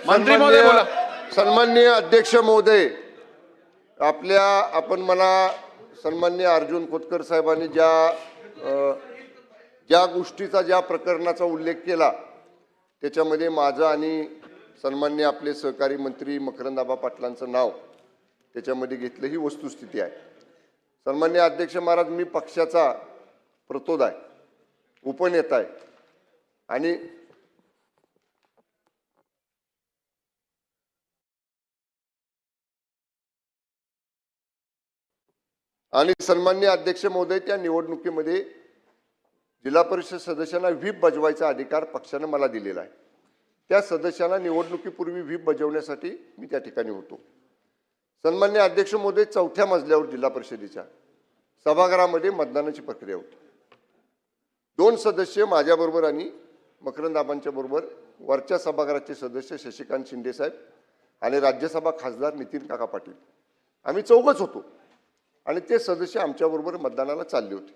मंत्री महोदय बोला. सन्माननीय अध्यक्ष महोदय, आपण मला सन्माननीय अर्जुन खोतकर साहेबांनी ज्या गोष्टीचा ज्या प्रकरणाचा उल्लेख केला त्याच्यामध्ये माझं आणि सन्माननीय आपले सहकारी मंत्री मकरंद पाटलांचं नाव त्याच्यामध्ये घेतलं, ही वस्तुस्थिती आहे. सन्माननीय अध्यक्ष महाराज, मी पक्षाचा प्रतोद आहे, उपनेता आहे आणि सन्माननीय अध्यक्ष महोदय, त्या निवडणुकीमध्ये जिल्हा परिषद सदस्यांना व्हीप बजवायचा अधिकार पक्षाने मला दिलेला आहे. त्या सदस्यांना निवडणुकीपूर्वी व्हीप बजवण्यासाठी मी त्या ठिकाणी होतो. सन्माननीय अध्यक्ष महोदय, चौथ्या मजल्यावर जिल्हा परिषदेच्या सभागृहामध्ये मतदानाची प्रक्रिया होती. 2 सदस्य माझ्याबरोबर आणि मकरंद बरोबर, वरच्या सभागृहाचे सदस्य शशिकांत शिंदे साहेब आणि राज्यसभा खासदार नितीन काका पाटील, आम्ही चौघच होतो आणि ते सदस्य आमच्याबरोबर मतदानाला चालले होते.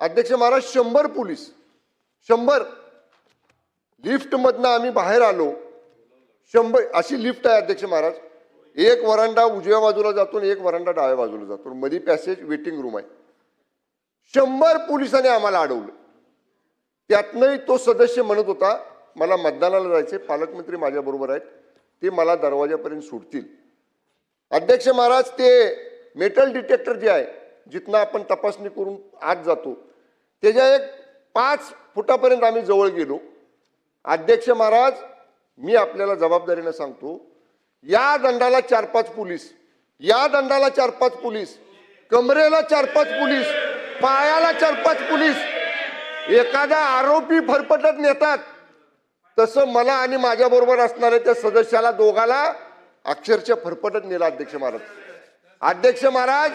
अध्यक्ष महाराज, 100 पोलीस, 100 लिफ्टमधनं आम्ही बाहेर आलो. 100 अशी लिफ्ट आहे अध्यक्ष महाराज. एक वरांडा उजव्या बाजूला जातो आणि एक वरांडा डाव्या बाजूला जातो, मध्ये पॅसेज वेटिंग रूम आहे. 100 पोलिसांनी आम्हाला अडवलं. त्यातनंही तो सदस्य म्हणत होता, मला मतदानाला जायचे, पालकमंत्री माझ्या बरोबर आहेत, ते मला दरवाजापर्यंत सोडतील. अध्यक्ष महाराज, ते मेटल डिटेक्टर जे आहे, जिथनं आपण तपासणी करून आत जातो, त्याच्या एक 5 फुटापर्यंत आम्ही जवळ गेलो. अध्यक्ष महाराज, मी आपल्याला जबाबदारीने सांगतो, या दंडाला 4-5 पोलीस, या दंडाला 4-5 पोलीस, कमरेला 4-5 पोलीस, पायाला 4-5 पोलीस, एखादा आरोपी फरफटत नेतात तसं मला आणि माझ्या बरोबर असणाऱ्या त्या सदस्याला दोघाला अक्षरशः फरफटत नेला. अध्यक्ष महाराज, अध्यक्ष महाराज,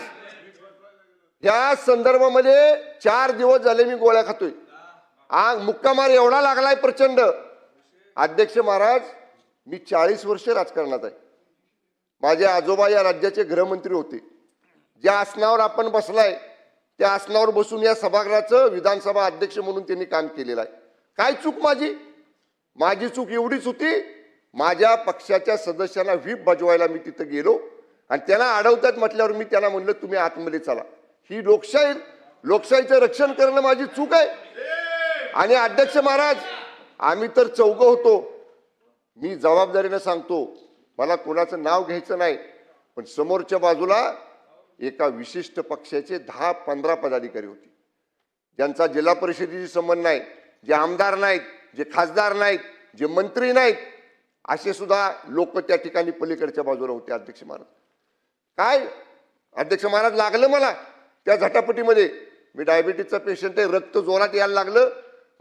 या संदर्भामध्ये 4 दिवस झाले मी गोळ्या खातोय. मुक्कामार एवढा लागलाय प्रचंड. अध्यक्ष महाराज, मी 40 वर्ष राजकारणात आहे. माझे आजोबा या राज्याचे गृहमंत्री होते. ज्या आसनावर आपण बसलाय त्या आसनावर बसून या सभागृहाचं विधानसभा अध्यक्ष म्हणून त्यांनी काम केलेलं आहे. काय चूक माझी चूक एवढीच होती, माझ्या पक्षाच्या सदस्यांना व्हीप बजवायला मी तिथं गेलो आणि त्यांना अडवतात म्हटल्यावर मी त्यांना म्हणलं, तुम्ही आतमध्ये चला. ही लोकशाहीचं रक्षण करणं माझी चूक आहे. आणि अध्यक्ष महाराज, आम्ही तर चौघं होतो. मी जबाबदारीने सांगतो, मला कोणाचं नाव घ्यायचं नाही, पण समोरच्या बाजूला एका विशिष्ट पक्षाचे 10-15 पदाधिकारी होते, ज्यांचा जिल्हा परिषदेशी संबंध नाही, जे आमदार नाहीत, जे खासदार नाहीत, जे मंत्री नाहीत, असे सुद्धा लोक त्या ठिकाणी पलीकडच्या बाजूला होते. अध्यक्ष महाराज, काय अध्यक्ष महाराज लागलं मला त्या झटापटीमध्ये. मी डायबिटीजचा पेशंट आहे, रक्त जोरात यायला लागलं.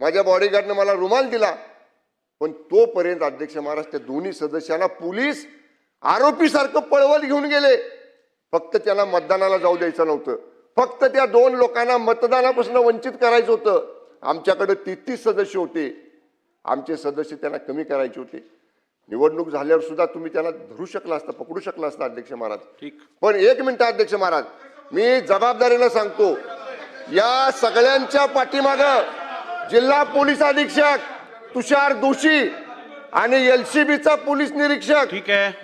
माझ्या बॉडीगार्डने मला रुमाल दिला, पण तोपर्यंत अध्यक्ष महाराज त्या दोन्ही सदस्यांना पोलीस आरोपीसारखं पळवत घेऊन गेले. फक्त त्यांना मतदानाला जाऊ द्यायचं नव्हतं, फक्त त्या 2 लोकांना मतदानापासून वंचित करायचं होतं. आमच्याकडे 33 सदस्य होते, आमचे सदस्य त्यांना कमी करायचे होते. निवडणूक झाल्यावर सुद्धा तुम्ही त्यांना धरू शकला असता, पकडू शकला असता अध्यक्ष महाराज. पण 1 मिनिट अध्यक्ष महाराज, मी जबाबदारीने सांगतो, या सगळ्यांच्या पाठीमागं जिल्हा पोलीस अधीक्षक तुषार दोशी आणि एलसीबीचा पोलीस निरीक्षक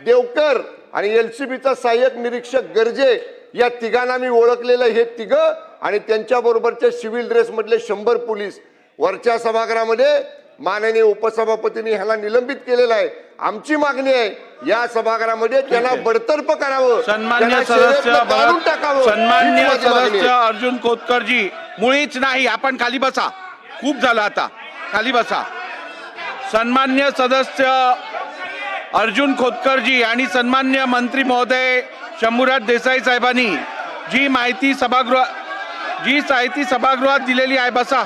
देवकर आणि एलसीबीचा सहाय्यक निरीक्षक गर्जे, या तिघांना मी ओळखलेलं. हे तिघं आणि त्यांच्या बरोबरच्या सिव्हिल ड्रेस मधले 100 पोलीस वरच्या सभागृहामध्ये माननीय उपसभापतींनी ह्याला निलंबित केलेलं आहे. आमची मागणी आहे, या सभागृहामध्ये त्यांना बडतर्फ करावं, सन्मान्य सदस्य अर्जुन खोतकरजी, मुळीच नाही. आपण खाली बसा, खूप झालं आता, खाली बसा. सन्मान्य सदस्य अर्जुन खोतकरजी आणि सन्मान्य मंत्री महोदय शंभूराज देसाई साहेबांनी जी माहिती सभागृहात दिलेली आहे, बसा,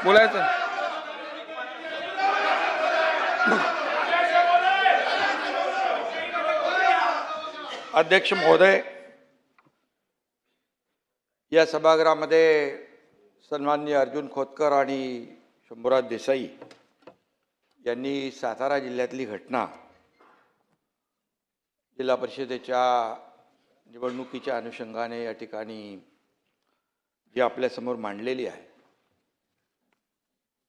बोलायचं. अध्यक्ष महोदय, या सभागृहामध्ये सन्माननीय अर्जुन खोतकर आणि शंभूराज देसाई यांनी सातारा जिल्ह्यातली घटना जिल्हा परिषदेच्या निवडणुकीच्या अनुषंगाने या ठिकाणी जी आपल्यासमोर मांडलेली आहे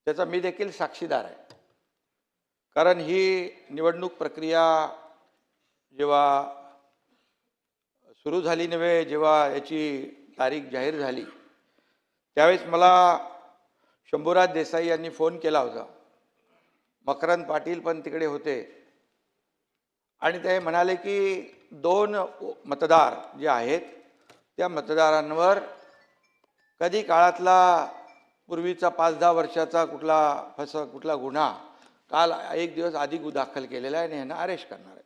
त्याचा मी देखील साक्षीदार आहे. कारण ही निवडणूक प्रक्रिया जेव्हा सुरू झाली नव्हे, जेव्हा याची तारीख जाहीर झाली त्यावेळेस मला शंभूराज देसाई यांनी फोन केला होता. मकरंद पाटील पण तिकडे होते आणि ते म्हणाले की 2 मतदार जे आहेत त्या मतदारांवर कधी काळातला पूर्वीचा 5-10 वर्षाचा कुठला गुन्हा काल 1 दिवस आधी दाखल केलेला आहे आणि यांना अरेस्ट करणार आहे.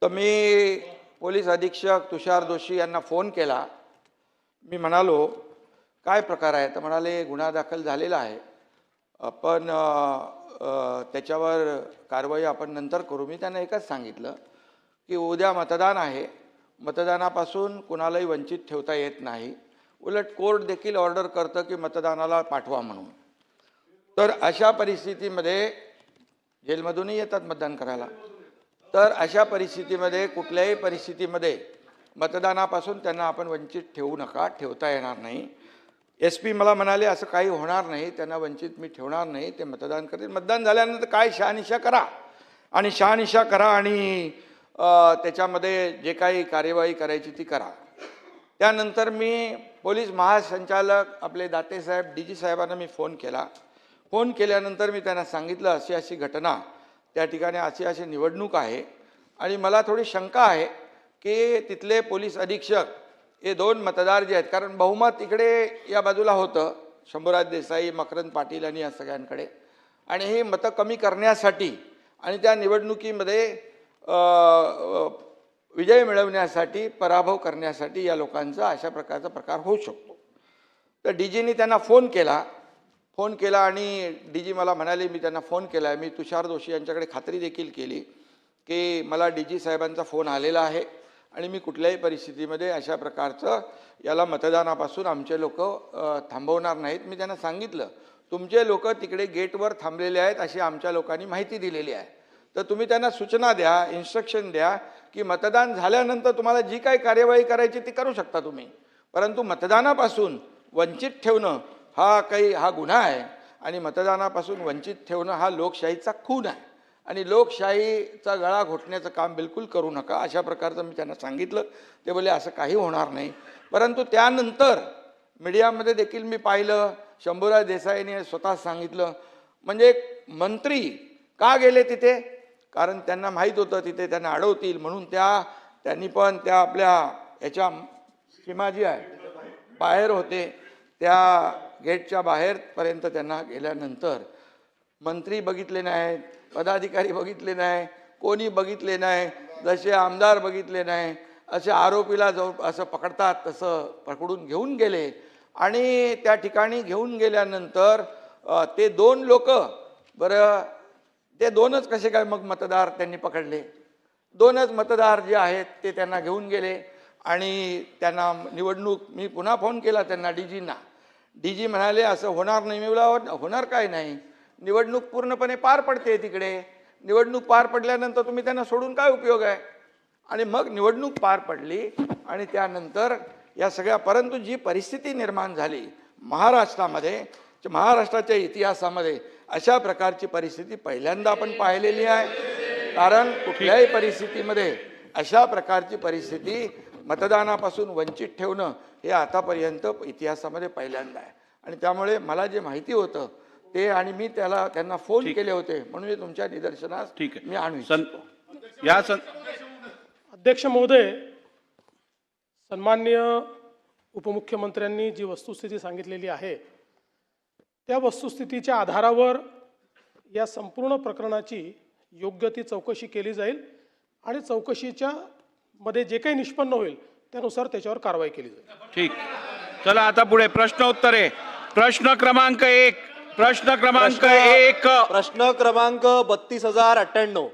तर मी पोलीस अधीक्षक तुषार जोशी यांना फोन केला. मी म्हणालो काय प्रकार आहे? तर म्हणाले गुन्हा दाखल झालेला आहे, पण त्याच्यावर कारवाई आपण नंतर करू. मी त्यांना एकच सांगितलं की उद्या मतदान आहे, मतदानापासून कुणालाही वंचित ठेवता येत नाही. उलट कोर्ट देखील ऑर्डर करतं की मतदानाला पाठवा म्हणून. तर अशा परिस्थितीमध्ये जेलमधूनही येतात मतदान करायला. तर अशा परिस्थितीमध्ये कुठल्याही परिस्थितीमध्ये मतदानापासून त्यांना आपण वंचित ठेवू नका, ठेवता येणार नाही. SP मला म्हणाले असं काही होणार नाही, त्यांना वंचित मी ठेवणार नाही, ते मतदान करतील. मतदान झाल्यानंतर काय शहानिशा करा आणि शहानिशा करा आणि त्याच्यामध्ये जे काही कार्यवाही करायची ती करा. त्यानंतर मी पोलीस महासंचालक आपले दाते साहेब DG साहेबांना मी फोन केला. फोन केल्यानंतर मी त्यांना सांगितलं अशी अशी घटना त्या ठिकाणी अशी निवडणूक आहे आणि मला थोडी शंका आहे की तिथले पोलीस अधीक्षक हे 2 मतदार जे आहेत, कारण बहुमत इकडे या बाजूला होतं शंभूराज देसाई, मकरंद पाटील आणि या सगळ्यांकडे, आणि हे मतं कमी करण्यासाठी आणि त्या निवडणुकीमध्ये विजय मिळवण्यासाठी पराभव करण्यासाठी या लोकांचा अशा प्रकारचा प्रकार होऊ शकतो. तर DGनी त्यांना फोन केला आणि DG मला म्हणाले, मी त्यांना फोन केला आहे, मी तुषार जोशी यांच्याकडे खात्री देखील केली की मला DG साहेबांचा फोन आलेला आहे आणि मी कुठल्याही परिस्थितीमध्ये अशा प्रकारचं याला मतदानापासून आमचे लोक थांबवणार नाहीत. मी त्यांना सांगितलं तुमचे लोक तिकडे गेटवर थांबलेले आहेत अशी आमच्या लोकांनी माहिती दिलेली आहे. तर तुम्ही त्यांना सूचना द्या, इन्स्ट्रक्शन द्या की मतदान झाल्यानंतर तुम्हाला जी काही कार्यवाही करायची ती करू शकता तुम्ही, परंतु मतदानापासून वंचित ठेवणं हा गुन्हा आहे आणि मतदानापासून वंचित ठेवणं हा लोकशाहीचा खून आहे आणि लोकशाहीचा गळा घोटण्याचं काम बिलकुल करू नका, अशा प्रकारचं मी त्यांना सांगितलं. ते बोलले असं काही होणार नाही. परंतु त्यानंतर मीडियामध्ये देखील मी पाहिलं, शंभूराज देसाईने स्वतः सांगितलं, म्हणजे मंत्री का गेले तिथे? कारण त्यांना माहीत होतं तिथे त्यांना अडवतील म्हणून त्यांनी पण त्या आपल्या याच्या सीमा जी आहे बाहेर होते, त्या गेटच्या बाहेरपर्यंत त्यांना गेल्यानंतर मंत्री बघितले नाहीत, पदाधिकारी बघितले नाही, कोणी बघितले नाही, जसे आमदार बघितले नाही, असे आरोपीला असं पकडतात तसं पकडून घेऊन गेले. आणि त्या ठिकाणी घेऊन गेल्यानंतर ते 2 लोक, बरं ते 2च कसे काय मग मतदार त्यांनी पकडले? 2च मतदार जे आहेत ते त्यांना घेऊन गेले आणि त्यांना निवडणूक, मी पुन्हा फोन केला त्यांना DGंना. DG म्हणाले असं होणार नाही. मी बोला होणार काय नाही, निवडणूक पूर्णपणे पार पडते तिकडे, निवडणूक पार पडल्यानंतर तुम्ही त्यांना सोडून काय उपयोग आहे? आणि मग निवडणूक पार पडली आणि त्यानंतर या सगळ्या, परंतु जी परिस्थिती निर्माण झाली महाराष्ट्राच्या इतिहासामध्ये अशा प्रकारची परिस्थिती पहिल्यांदा आपण पाहिलेली आहे. कारण कुठल्याही परिस्थितीमध्ये अशा प्रकारची परिस्थिती मतदानापासून वंचित ठेवणं हे आतापर्यंत इतिहासामध्ये पहिल्यांदा आहे. आणि त्यामुळे मला जे माहिती होतं ते, आणि मी त्यांना फोन केले होते म्हणून मी तुमच्या निदर्शनास मी आणू इच्छितो. अध्यक्ष महोदय, सन्माननीय उपमुख्यमंत्र्यांनी जी वस्तुस्थिती सांगितलेली आहे त्या वस्तुस्थितीच्या आधारावर या संपूर्ण प्रकरणाची योग्य ती चौकशी केली जाईल आणि चौकशीच्या मध्ये जे काही निष्पन्न होईल त्यानुसार त्याच्यावर कारवाई केली जाईल. ठीक. चला आता पुढे प्रश्नोत्तरे. प्रश्न क्रमांक 1 प्रश्न क्रमांक 32,098